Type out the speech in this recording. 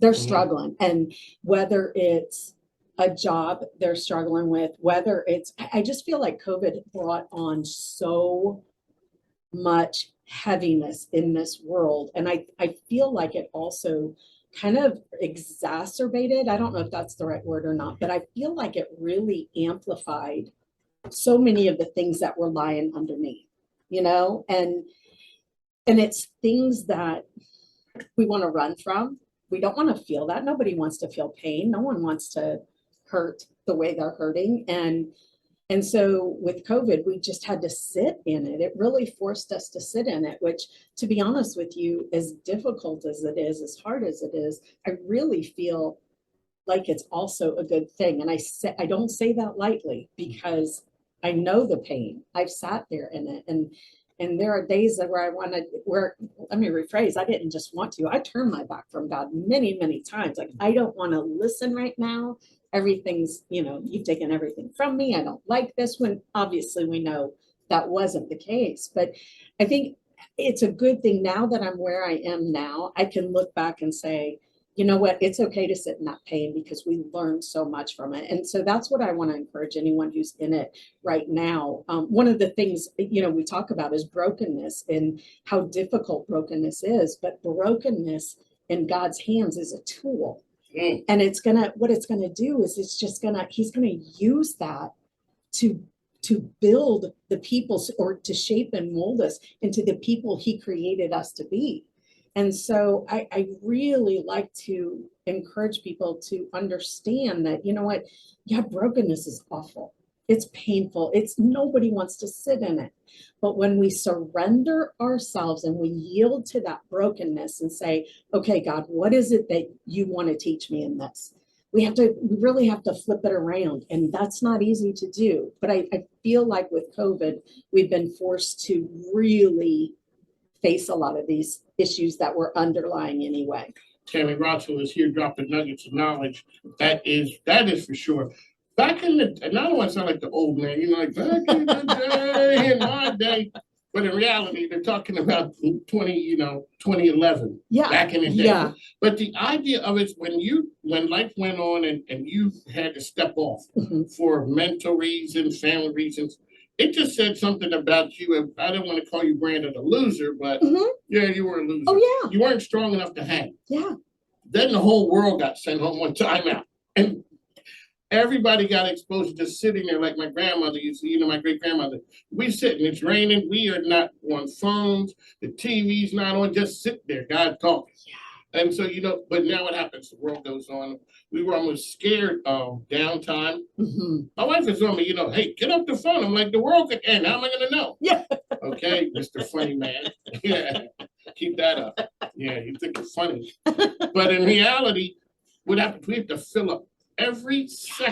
They're struggling. And whether it's a job they're struggling with, whether it's, I just feel like COVID brought on so much heaviness in this world. And I feel like it also kind of exacerbated, I don't know if that's the right word or not, but I feel like it really amplified so many of the things that were lying underneath, you know, and it's things that we want to run from. We don't want to feel that. Nobody wants to feel pain. No one wants to hurt the way they're hurting. And so with COVID, we just had to sit in it. It really forced us to sit in it, which, to be honest with you, as difficult as it is, as hard as it is, I really feel like it's also a good thing. And I don't say that lightly because I know the pain. I've sat there in it. And there are days where let me rephrase, I didn't just want to, I turned my back from God many, many times. Like, I don't want to listen right now. Everything's, you've taken everything from me. I don't like this, when obviously we know that wasn't the case. But I think it's a good thing now that I'm where I am now. I can look back and say, you know what, it's okay to sit in that pain because we learned so much from it. And so that's what I want to encourage anyone who's in it right now. One of the things, we talk about is brokenness and how difficult brokenness is, but brokenness in God's hands is a tool. And what it's gonna do is he's gonna use that to build the people, or to shape and mold us into the people he created us to be. And so I really like to encourage people to understand that, you know what, yeah, brokenness is awful. It's painful. Nobody wants to sit in it. But when we surrender ourselves and we yield to that brokenness and say, okay, God, what is it that you want to teach me in this? We really have to flip it around. And that's not easy to do. But I feel like with COVID, we've been forced to really face a lot of these issues that were underlying anyway. Tammy Rossell is here dropping nuggets of knowledge. That is for sure. Back in the, and I don't want to sound like the old man, like back in the day, in my day, but in reality, they're talking about 2011, back in the day. Yeah. But the idea of it, when life went on and you had to step off for mental reasons, family reasons, it just said something about you. I don't want to call you Brandon a loser, but yeah, you were a loser. Oh, yeah. You weren't strong enough to hang. Yeah. Then the whole world got sent home on timeout. And everybody got exposed to just sitting there like my grandmother used to, my great grandmother. We sitting, it's raining, we are not on phones, the TV's not on, just sit there, God talking. Yeah. And so, but now what happens? The world goes on. We were almost scared of downtime. My wife is on me, hey, get off the phone. I'm like, the world could end. How am I going to know? Yeah. Okay, Mr. Funny Man. Yeah, keep that up. Yeah, you think it's funny. But in reality, what happens? We have to fill up every second